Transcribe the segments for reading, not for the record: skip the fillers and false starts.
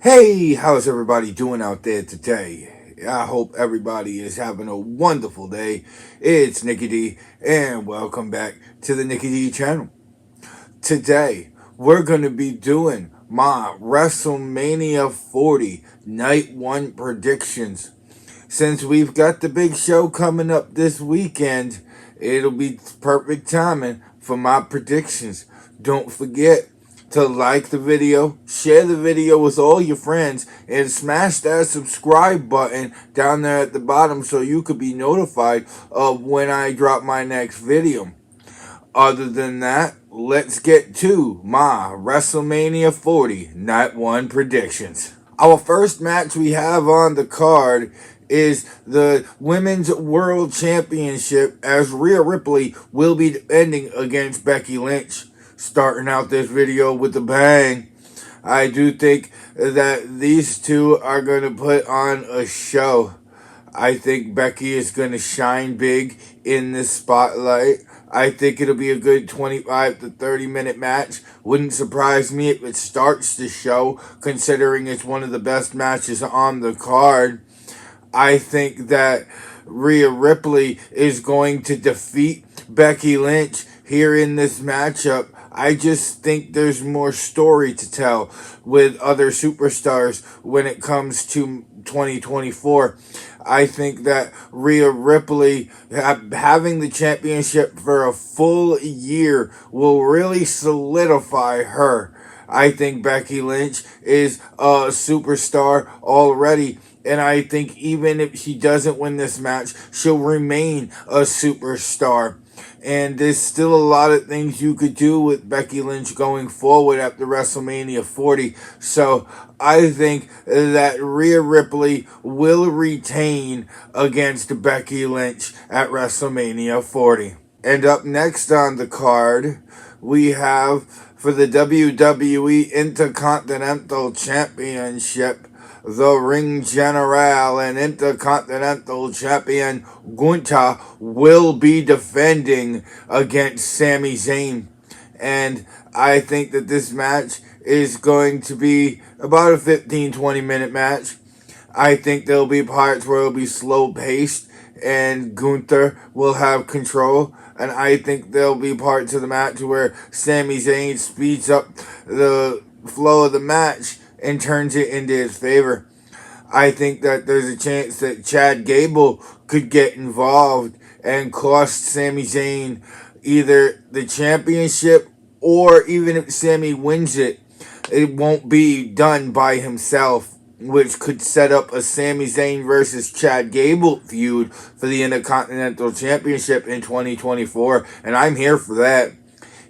Hey, how's everybody doing out there today? I hope everybody is having a wonderful day. It's Nicky D, and welcome back to the Nicky D channel. Today, we're going to be doing my WrestleMania 40 Night 1 predictions. Since we've got the big show coming up this weekend, it'll be perfect timing for my predictions. Don't forget to like the video, share the video with all your friends, and smash that subscribe button down there at the bottom so you could be notified of when I drop my next video. Other than that, let's get to my WrestleMania 40 Night 1 predictions. Our first match we have on the card is the Women's World Championship, as Rhea Ripley will be defending against Becky Lynch. Starting out this video with a bang. I do think that these two are going to put on a show. I think Becky is going to shine big in this spotlight. I think it'll be a good 25 to 30 minute match. Wouldn't surprise me if it starts the show, considering it's one of the best matches on the card. I think that Rhea Ripley is going to defeat Becky Lynch here in this matchup. I just think there's more story to tell with other superstars when it comes to 2024. I think that Rhea Ripley having the championship for a full year will really solidify her. I think Becky Lynch is a superstar already. And I think even if she doesn't win this match, she'll remain a superstar. And there's still a lot of things you could do with Becky Lynch going forward after WrestleMania 40. So I think that Rhea Ripley will retain against Becky Lynch at WrestleMania 40. And up next on the card, we have for the WWE Intercontinental Championship, the Ring General and Intercontinental Champion Gunther will be defending against Sami Zayn. And I think that this match is going to be about a 15-20 minute match. I think there'll be parts where it'll be slow paced and Gunther will have control. And I think there'll be parts of the match where Sami Zayn speeds up the flow of the match and turns it into his favor. I think that there's a chance that Chad Gable could get involved and cost Sami Zayn either the championship, or even if Sami wins it, it won't be done by himself, which could set up a Sami Zayn versus Chad Gable feud for the Intercontinental Championship in 2024, and I'm here for that.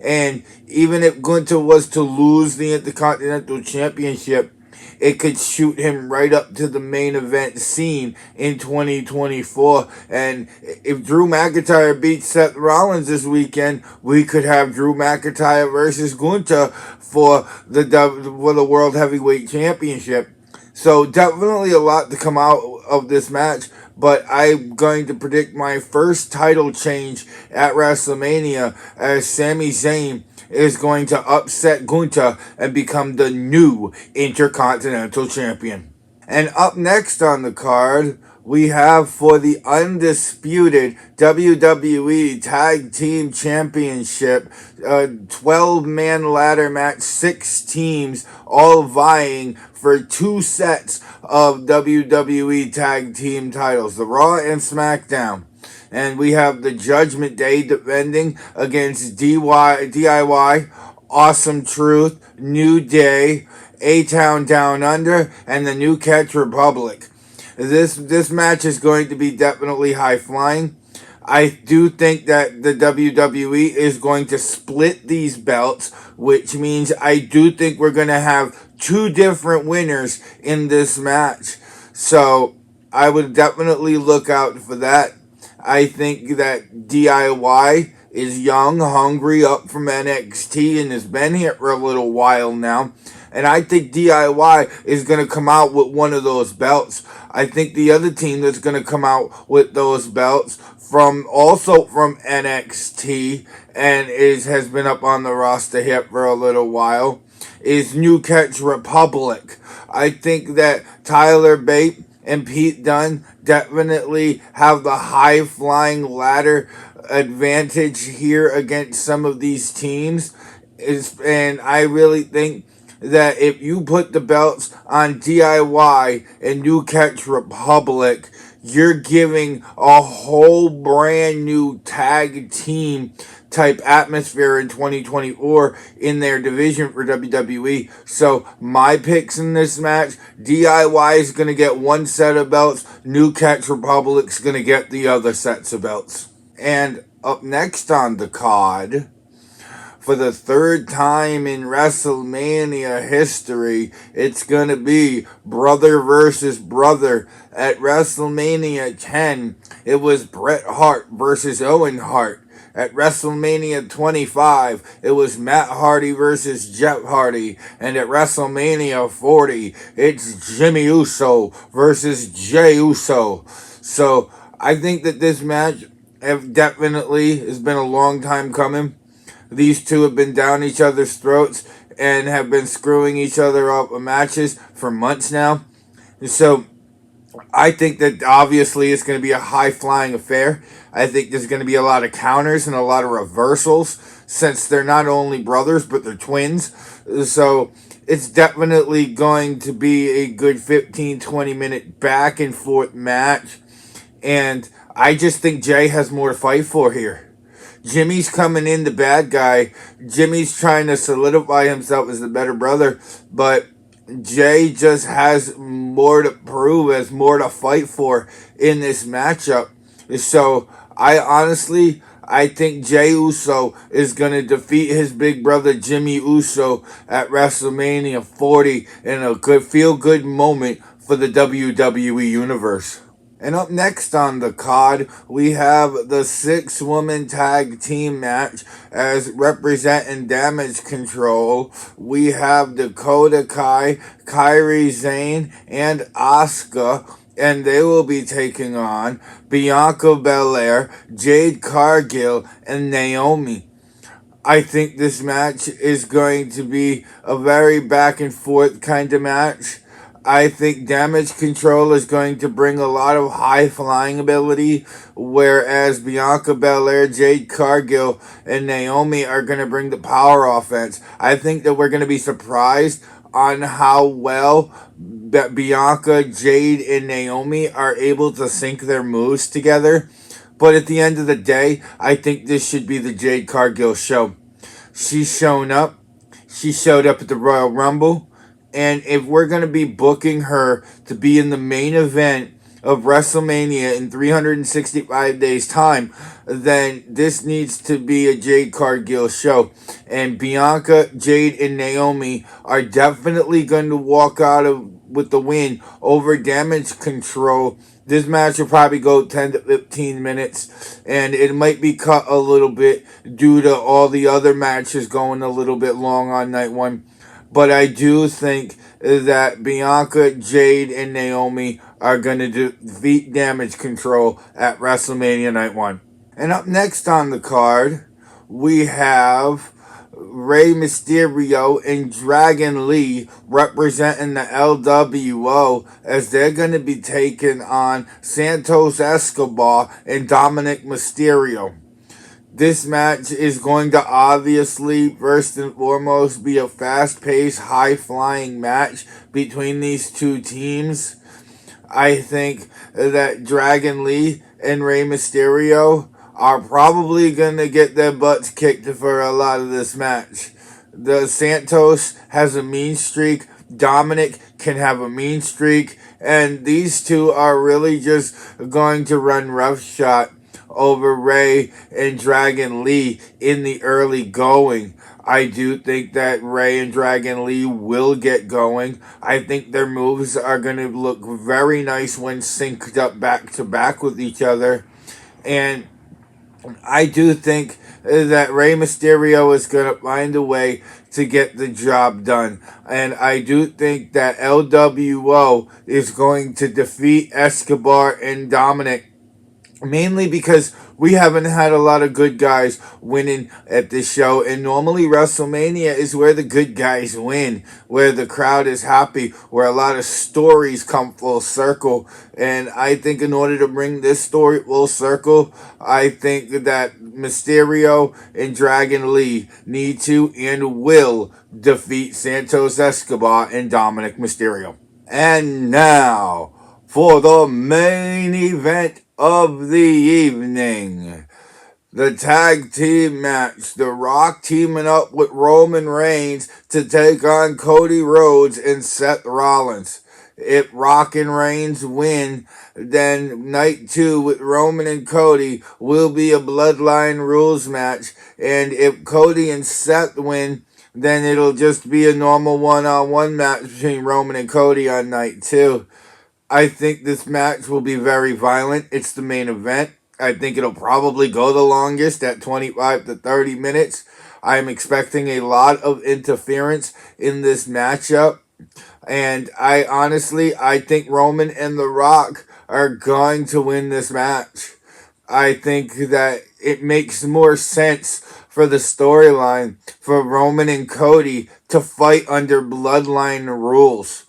And even if Gunther was to lose the Intercontinental Championship, it could shoot him right up to the main event scene in 2024. And if Drew McIntyre beats Seth Rollins this weekend, we could have Drew McIntyre versus Gunther for the World Heavyweight Championship. So definitely a lot to come out of this match, but I'm going to predict my first title change at WrestleMania as Sami Zayn is going to upset Gunther and become the new Intercontinental Champion. And up next on the card, we have for the undisputed WWE Tag Team Championship, a 12-man ladder match, 6 teams all vying for 2 sets of WWE Tag Team titles, the Raw and SmackDown. And we have the Judgment Day defending against DIY, Awesome Truth, New Day, A-Town Down Under, and the New Catch Republic. This match is going to be definitely high flying. I do think that the WWE is going to split these belts, which means I do think we're going to have 2 different winners in this match. So I would definitely look out for that. I think that DIY is young, hungry, up from NXT, and has been here for a little while now. And I think DIY is going to come out with one of those belts. I think the other team that's going to come out with those belts from NXT and has been up on the roster here for a little while is New Catch Republic. I think that Tyler Bate and Pete Dunne definitely have the high flying ladder advantage here against some of these teams. And I really think that if you put the belts on DIY and New Catch Republic, you're giving a whole brand new tag team type atmosphere in 2024 in their division for WWE. So my picks in this match, DIY is going to get one set of belts, New Catch Republic's going to get the other sets of belts. And up next on the card, for the third time in WrestleMania history, it's going to be brother versus brother. At WrestleMania 10, it was Bret Hart versus Owen Hart. At WrestleMania 25, it was Matt Hardy versus Jeff Hardy. And at WrestleMania 40, it's Jimmy Uso versus Jey Uso. So I think that this match definitely has been a long time coming. These two have been down each other's throats and have been screwing each other up in matches for months now. So I think that obviously it's going to be a high-flying affair. I think there's going to be a lot of counters and a lot of reversals since they're not only brothers, but they're twins. So it's definitely going to be a good 15-20 minute back-and-forth match. And I just think Jey has more to fight for here. Jimmy's coming in the bad guy. Jimmy's trying to solidify himself as the better brother. But Jey just has more to prove, has more to fight for in this matchup. So I think Jey Uso is going to defeat his big brother Jimmy Uso at WrestleMania 40 in a good feel-good moment for the WWE Universe. And up next on the card, we have the 6-woman tag team match as representing Damage Control. We have Dakota Kai, Kairi Sane, and Asuka, and they will be taking on Bianca Belair, Jade Cargill, and Naomi. I think this match is going to be a very back and forth kind of match. I think Damage Control is going to bring a lot of high flying ability, whereas Bianca Belair, Jade Cargill, and Naomi are going to bring the power offense. I think that we're going to be surprised on how well that Bianca, Jade, and Naomi are able to sync their moves together. But at the end of the day, I think this should be the Jade Cargill show. She's shown up. She showed up at the Royal Rumble. And if we're going to be booking her to be in the main event of WrestleMania in 365 days' time, then this needs to be a Jade Cargill show. And Bianca, Jade, and Naomi are definitely going to walk out with the win over Damage Control. This match will probably go 10 to 15 minutes, and it might be cut a little bit due to all the other matches going a little bit long on night one. But I do think that Bianca, Jade, and Naomi are going to defeat Damage Control at WrestleMania Night 1. And up next on the card, we have Rey Mysterio and Dragon Lee representing the LWO as they're going to be taking on Santos Escobar and Dominic Mysterio. This match is going to obviously, first and foremost, be a fast-paced, high-flying match between these two teams. I think that Dragon Lee and Rey Mysterio are probably going to get their butts kicked for a lot of this match. The Santos has a mean streak. Dominic can have a mean streak. And these two are really just going to run roughshod over Rey and Dragon Lee in the early going. I do think that Rey and Dragon Lee will get going. I think their moves are going to look very nice when synced up back to back with each other. And I do think that Rey Mysterio is going to find a way to get the job done. And I do think that LWO is going to defeat Escobar and Dominic Mainly because we haven't had a lot of good guys winning at this show, and normally WrestleMania is where the good guys win, where the crowd is happy, where a lot of stories come full circle. And I think in order to bring this story full circle, I think that Mysterio and Dragon Lee need to and will defeat Santos Escobar and Dominic Mysterio. And now, for the main event of the evening, the tag team match. The Rock teaming up with Roman Reigns to take on Cody Rhodes and Seth Rollins. If Rock and Reigns win, then night 2 with Roman and Cody will be a Bloodline Rules match. And if Cody and Seth win, then it'll just be a normal one-on-one match between Roman and Cody on night 2. I think this match will be very violent. It's the main event. I think it'll probably go the longest at 25 to 30 minutes. I'm expecting a lot of interference in this matchup. And I think Roman and The Rock are going to win this match. I think that it makes more sense for the storyline for Roman and Cody to fight under Bloodline rules.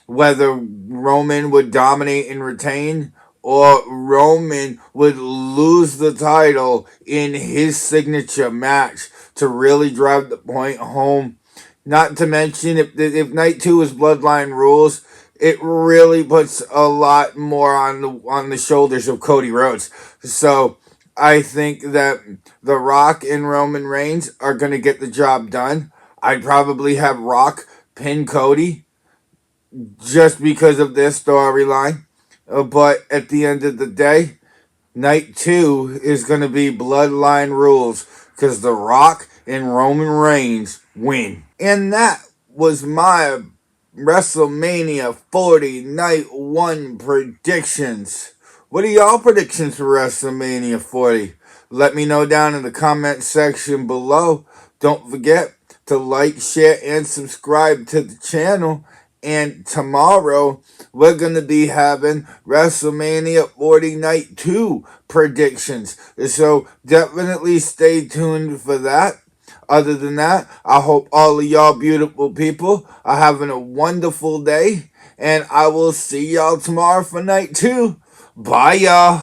Whether Roman would dominate and retain, or Roman would lose the title in his signature match to really drive the point home. Not to mention, if night 2 is Bloodline rules, it really puts a lot more on the shoulders of Cody Rhodes. So I think that The Rock and Roman Reigns are going to get the job done. I'd probably have Rock pin Cody just because of their storyline. But at the end of the day, night 2 is going to be Bloodline rules because The Rock and Roman Reigns win. And that was my WrestleMania 40 Night 1 predictions. What are y'all predictions for WrestleMania 40? Let me know down in the comment section below. Don't forget to like, share, and subscribe to the channel. And tomorrow, we're going to be having WrestleMania 40 Night 2 predictions. So definitely stay tuned for that. Other than that, I hope all of y'all beautiful people are having a wonderful day. And I will see y'all tomorrow for Night 2. Bye, y'all.